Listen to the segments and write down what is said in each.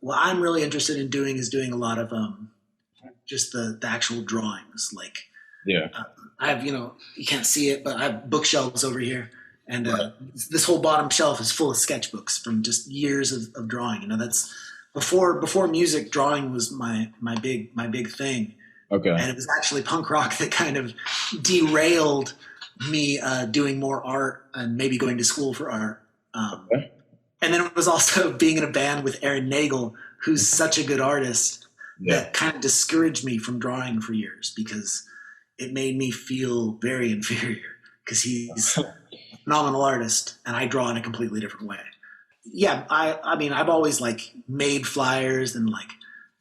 what I'm really interested in doing is doing a lot of just the actual drawings. Like, I have, you can't see it, but I have bookshelves over here. And this whole bottom shelf is full of sketchbooks from just years of drawing. That's before music. Drawing was my big thing. Okay. And it was actually punk rock that kind of derailed me doing more art and maybe going to school for art. Okay. And then it was also being in a band with Aaron Nagel, who's such a good artist, that kind of discouraged me from drawing for years because it made me feel very inferior because he's a phenomenal artist and I draw in a completely different way. Yeah, I mean, I've always like made flyers and like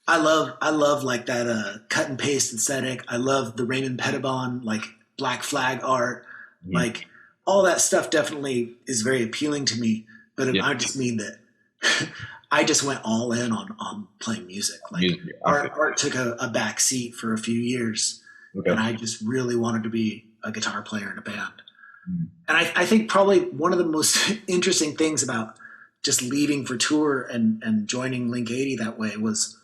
I love like that cut and paste aesthetic. I love the Raymond Pettibon like Black Flag art. Like all that stuff definitely is very appealing to me. But I just mean that I just went all in on playing music. Like art took a back seat for a few years, and I just really wanted to be a guitar player in a band. And I think probably one of the most interesting things about just leaving for tour and joining Link 80 that way was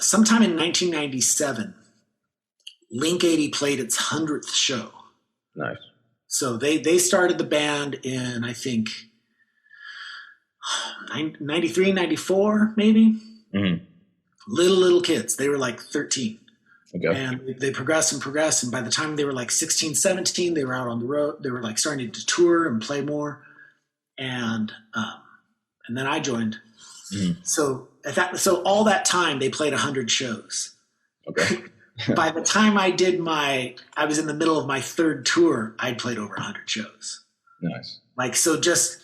sometime in 1997, Link 80 played its 100th show. Nice. So they started the band in, I think, 93, 94, maybe. Little kids. They were like 13. Okay. And they progressed. And by the time they were like 16, 17, they were out on the road. They were like starting to tour and play more. And then I joined. So all that time they played 100 shows. Okay. By the time I was in the middle of my third tour, I'd played over 100 shows. Nice. Like, so just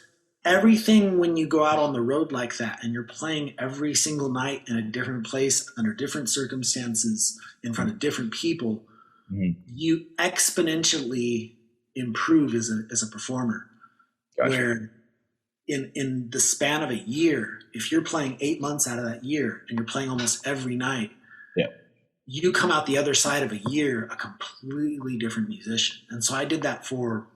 everything when you go out on the road like that and you're playing every single night in a different place under different circumstances in front of different people, you exponentially improve as a performer. Gotcha. Where in the span of a year, if you're playing 8 months out of that year and you're playing almost every night, you come out the other side of a year a completely different musician. And so I did that for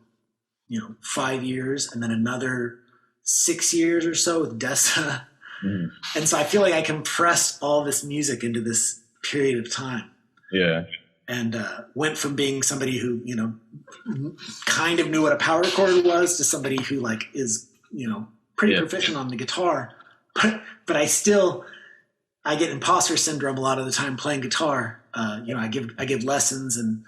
5 years and then another 6 years or so with Dessa. And so I feel like I compressed all this music into this period of time. Yeah. And went from being somebody who, kind of knew what a power chord was to somebody who like is, pretty proficient on the guitar. But I get imposter syndrome a lot of the time playing guitar. I give lessons and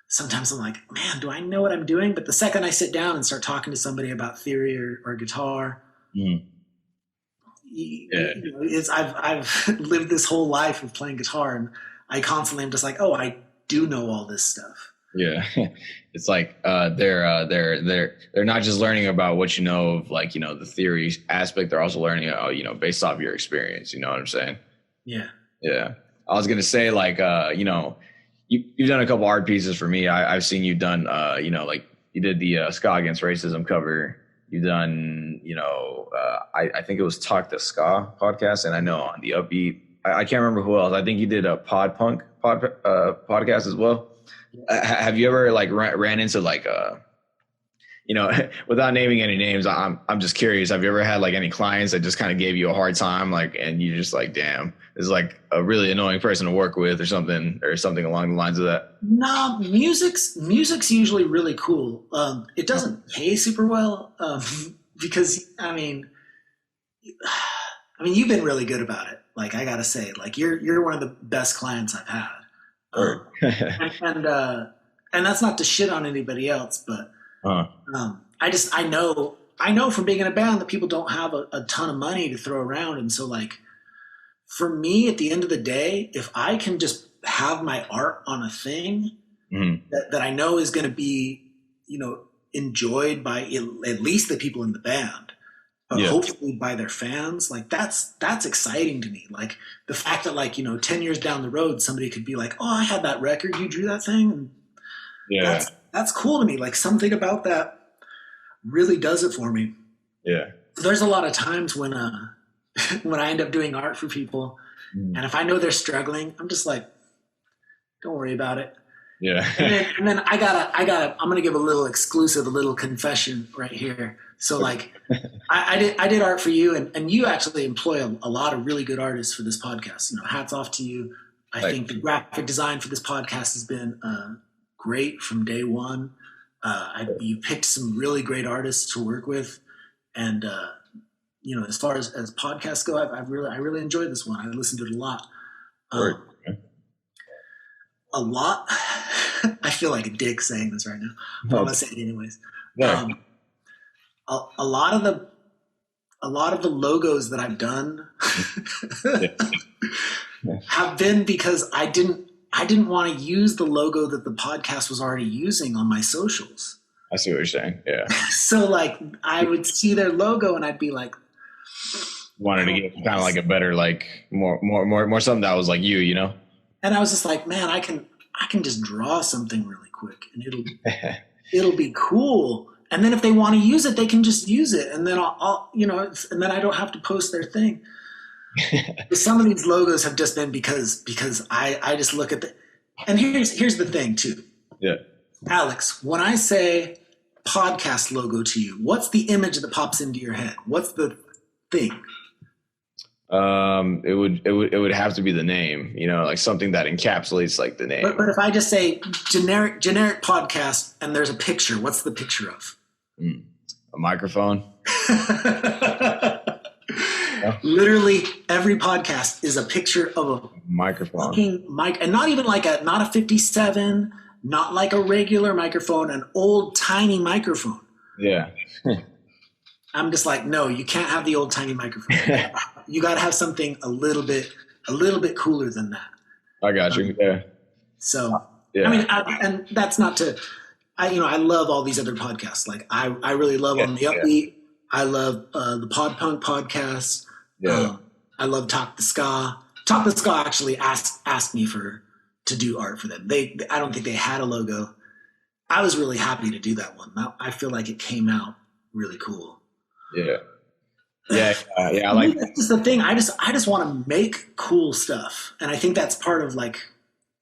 sometimes I'm like, man, do I know what I'm doing? But the second I sit down and start talking to somebody about theory or guitar, I've lived this whole life of playing guitar and I constantly am just like, oh, I do know all this stuff. Yeah. It's like they're not just learning about what you know of like, the theory aspect, they're also learning based off your experience, you know what I'm saying? Yeah. Yeah. I was gonna say like you've done a couple art pieces for me. I've seen you done like you did the Ska Against Racism cover. You've done, I think it was Talk the Ska podcast, and I know on the Upbeat, I can't remember who else. I think you did a Pod Punk podcast as well. Have you ever like ran into like without naming any names, I'm just curious. Have you ever had like any clients that just kind of gave you a hard time, like, and you just like, damn, this is like a really annoying person to work with, or something along the lines of that? No, music's usually really cool. It doesn't pay super well because I mean, you've been really good about it. Like I gotta say, like you're one of the best clients I've had. And that's not to shit on anybody else, but I know from being in a band that people don't have a ton of money to throw around. And so like, for me at the end of the day, if I can just have my art on a thing that I know is going to be, enjoyed by at least the people in the band, but hopefully by their fans, like that's exciting to me. Like the fact that like, 10 years down the road, somebody could be like, oh, I had that record, you drew that thing. And that's cool to me. Like something about that really does it for me. Yeah. There's a lot of times when when I end up doing art for people and if I know they're struggling, I'm just like, don't worry about it. Yeah. And then I'm gonna give a little exclusive, a little confession right here. So like, I did art for you, and you actually employ a lot of really good artists for this podcast. You know, hats off to you. I think the graphic design for this podcast has been great from day one. You picked some really great artists to work with, and you know, as far as podcasts go, I really enjoyed this one. I listened to it a lot. A lot. I feel like a dick saying this right now, but I'm gonna say it anyways. Yeah. A lot of the logos that I've done have been because I didn't want to use the logo that the podcast was already using on my socials. I see what you're saying. Yeah. So like I would see their logo and I'd be like, wanted to get kind of like a better, like more something that was like you know? And I was just like, man, I can just draw something really quick and it'll be cool. And then if they want to use it, they can just use it. And then I'll you know, and then I don't have to post their thing. Some of these logos have just been because I just look at and here's the thing too. Yeah. Alex, when I say podcast logo to you, what's the image that pops into your head? What's the thing? It would have to be the name, you know, like something that encapsulates like the name. But if I just say generic podcast and there's a picture, what's the picture of? A microphone. Literally every podcast is a picture of a microphone, fucking mic, and not even like not a 57, not like a regular microphone, an old tiny microphone. Yeah. I'm just like, no, you can't have the old tiny microphone. You got to have something a little bit cooler than that. I got you. Yeah. So, yeah. I mean, and that's not to, I love all these other podcasts. Like I really love On the Upbeat. Yeah. I love the Pod Punk podcast. Yeah. I love Talk the Ska. Talk the Ska actually asked me to do art for them. I don't think they had a logo. I was really happy to do that one. I feel like it came out really cool. Yeah. Yeah. I like that's just the thing. I just want to make cool stuff. And I think that's part of like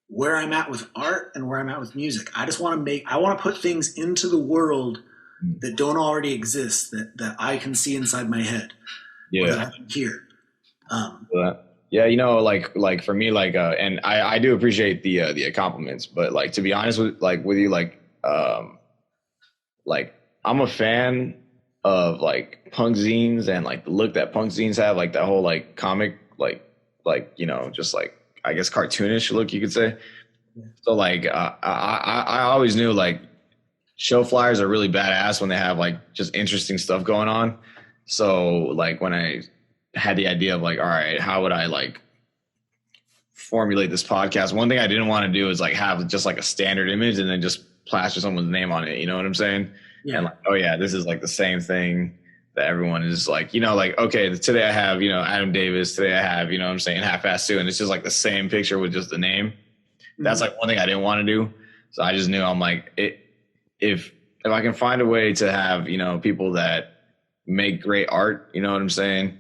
where I'm at with art and where I'm at with music. I want to put things into the world that don't already exist, that I can see inside my head. Yeah. Or that I can hear. Yeah, you know, like for me, like, and I do appreciate the compliments, but like, to be honest with you, like I'm a fan of like punk zines and like the look that punk zines have, like that whole like comic, like, you know, just like, I guess cartoonish look, you could say. So like, I always knew like show flyers are really badass when they have like just interesting stuff going on. So like when I had the idea of like, all right, how would I like formulate this podcast? One thing I didn't want to do is like have just like a standard image and then just plaster someone's name on it. You know what I'm saying? Yeah. And like, oh yeah, this is like the same thing that everyone is like, you know, like, okay, today I have, you know, Adam Davis, today I have, you know what I'm saying, Half-Assed Sue, and it's just like the same picture with just the name. Mm-hmm. That's like one thing I didn't want to do. So I just knew, I'm like, if I can find a way to have, you know, people that make great art, you know what I'm saying,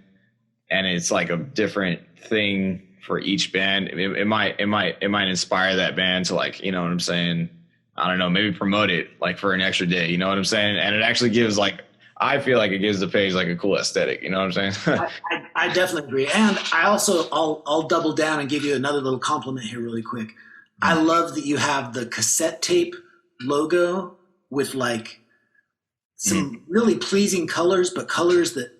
and it's like a different thing for each band, it might inspire that band to like, you know what I'm saying, I don't know, maybe promote it like for an extra day, you know what I'm saying? And it actually gives like, I feel like it gives the page like a cool aesthetic, you know what I'm saying? I definitely agree. And I also, I'll double down and give you another little compliment here really quick. I love that you have the cassette tape logo with like some really pleasing colors, but colors that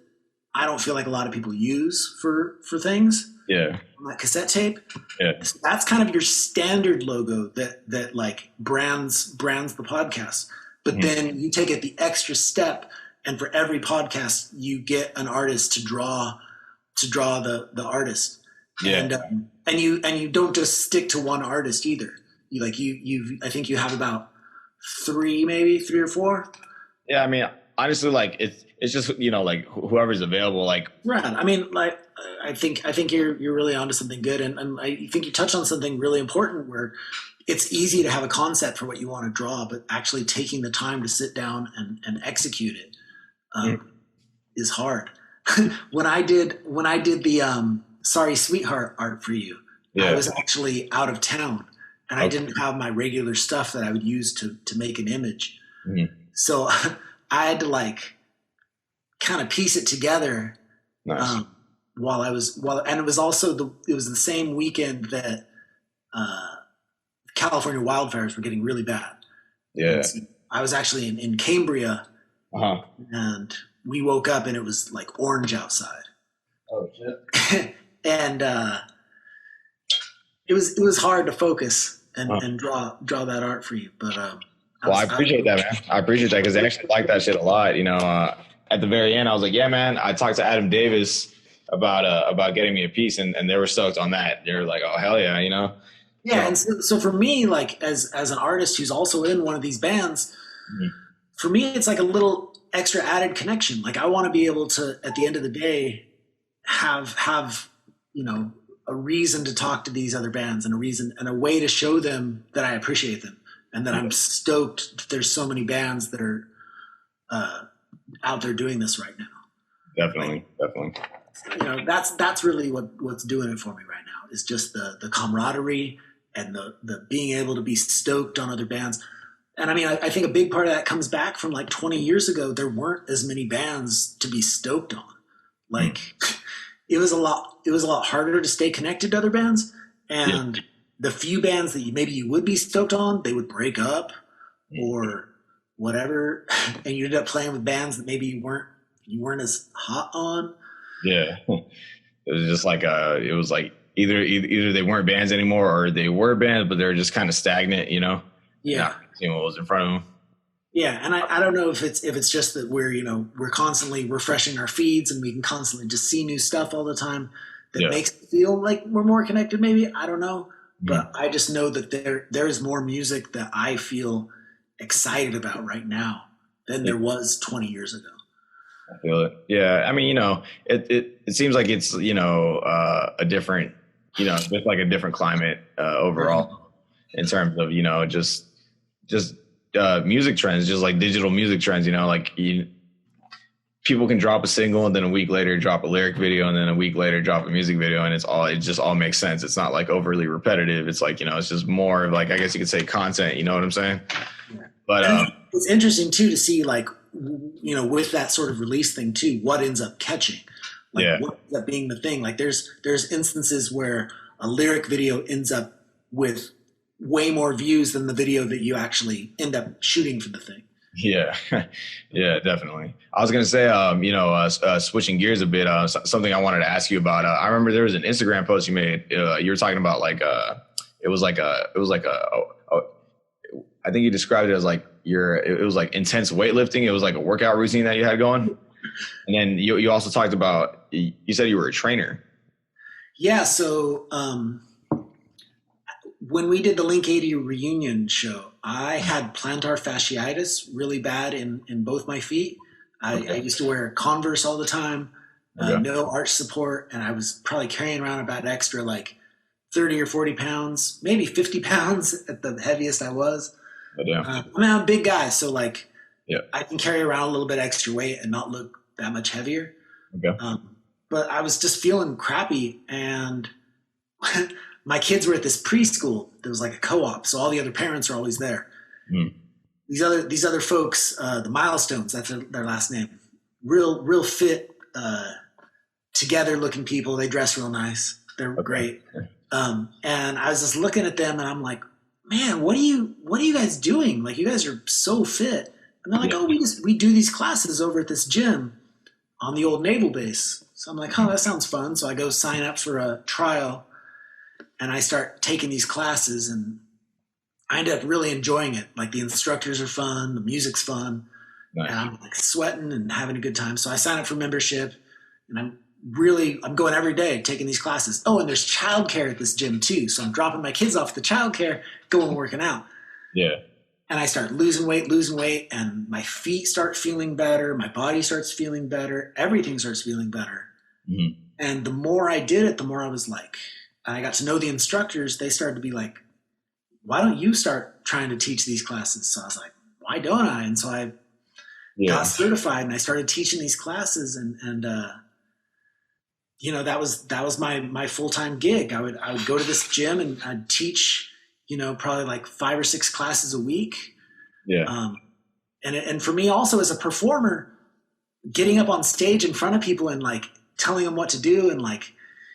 I don't feel like a lot of people use for things. Yeah. On that cassette tape. Yeah. That's kind of your standard logo that like brands the podcast. But then you take it the extra step, and for every podcast you get an artist to draw the artist. Yeah. And you don't just stick to one artist either. I think you have about three or four. Yeah, I mean, honestly, like it's just, you know, like whoever's available, like. Right. I mean, like I think you're really onto something good, and I think you touched on something really important where it's easy to have a concept for what you want to draw, but actually taking the time to sit down and execute it is hard. When I did the Sorry Sweetheart art for you, I was actually out of town, and I didn't have my regular stuff that I would use to make an image. Mm-hmm. So I had to like kind of piece it together. Nice. And it was also it was the same weekend that California wildfires were getting really bad. Yeah. So I was actually in Cambria, and we woke up and it was like orange outside. Oh shit! And it was hard to focus and draw that art for you. But I appreciate that, man. I appreciate that because they actually like that shit a lot. You know, at the very end, I was like, yeah, man. I talked to Adam Davis about getting me a piece, and they were stoked on that. They're like, oh hell yeah, you know. Yeah, and so for me, like as an artist who's also in one of these bands, for me it's like a little extra added connection. Like I want to be able to, at the end of the day, have you know, a reason to talk to these other bands and a reason and a way to show them that I appreciate them and that I'm stoked that there's so many bands that are out there doing this right now. Definitely. You know, that's really what's doing it for me right now is just the camaraderie and the being able to be stoked on other bands. And I mean, I think a big part of that comes back from like 20 years ago. There weren't as many bands to be stoked on. Like it was a lot harder to stay connected to other bands. And the few bands that maybe you would be stoked on, they would break up or whatever. And you ended up playing with bands that maybe you weren't as hot on. Yeah. It was just like it was like either they weren't bands anymore or they were bands, but they were just kind of stagnant, you know? Yeah. Not seeing what was in front of them. Yeah. And I don't know if it's just that we're constantly refreshing our feeds and we can constantly just see new stuff all the time that makes it feel like we're more connected. Maybe, I don't know, but I just know that there is more music that I feel excited about right now than there was 20 years ago. I feel it. Yeah. I mean, you know, it seems like it's, you know, a different, you know, just like a different climate overall in terms of, you know, just music trends, just like digital music trends, you know, like people can drop a single and then a week later drop a lyric video and then a week later drop a music video and it just all makes sense. It's not like overly repetitive. It's like, you know, it's just more of like, I guess you could say content, you know what I'm saying? Yeah. But it's interesting too to see like, you know, with that sort of release thing too, what ends up catching, like what ends up being the thing. Like there's instances where a lyric video ends up with way more views than the video that you actually end up shooting for the thing. Yeah. Yeah, definitely. I was going to say, you know, switching gears a bit, something I wanted to ask you about. I remember there was an Instagram post you made. You were talking about like, it was like I think you described it as like it was like intense weightlifting. It was like a workout routine that you had going. And then you also talked about, you said you were a trainer. Yeah. So, when we did the Link 80 reunion show, I had plantar fasciitis really bad in both my feet. I used to wear Converse all the time, no arch support. And I was probably carrying around about an extra like 30 or 40 pounds, maybe 50 pounds at the heaviest I was. I mean, I'm a big guy, so like I can carry around a little bit extra weight and not look that much heavier. Okay. But I was just feeling crappy, and my kids were at this preschool. There was like a co-op, so all the other parents are always there. These other folks, the Milestones, that's their last name. Real fit, together looking people. They dress real nice. They're great. And I was just looking at them, and I'm like, man, what are you guys doing? Like, you guys are so fit. And they're like, oh, we do these classes over at this gym on the old naval base. So I'm like, oh, that sounds fun. So I go sign up for a trial, and I start taking these classes, and I end up really enjoying it. Like, the instructors are fun, the music's fun, and I'm like sweating and having a good time. So I sign up for membership, and I'm going every day taking these classes. Oh, and there's childcare at this gym too. So I'm dropping my kids off at the childcare, going and working out. Yeah. And I start losing weight, and my feet start feeling better. My body starts feeling better. Everything starts feeling better. Mm-hmm. And the more I did it, the more I was like, and I got to know the instructors. They started to be like, why don't you start trying to teach these classes? So I was like, why don't I? And so I got certified, and I started teaching these classes, and you know, that was my full-time gig. I would go to this gym, and I'd teach, probably like 5 or 6 classes a week. Yeah. And for me also as a performer, getting up on stage in front of people and like telling them what to do and like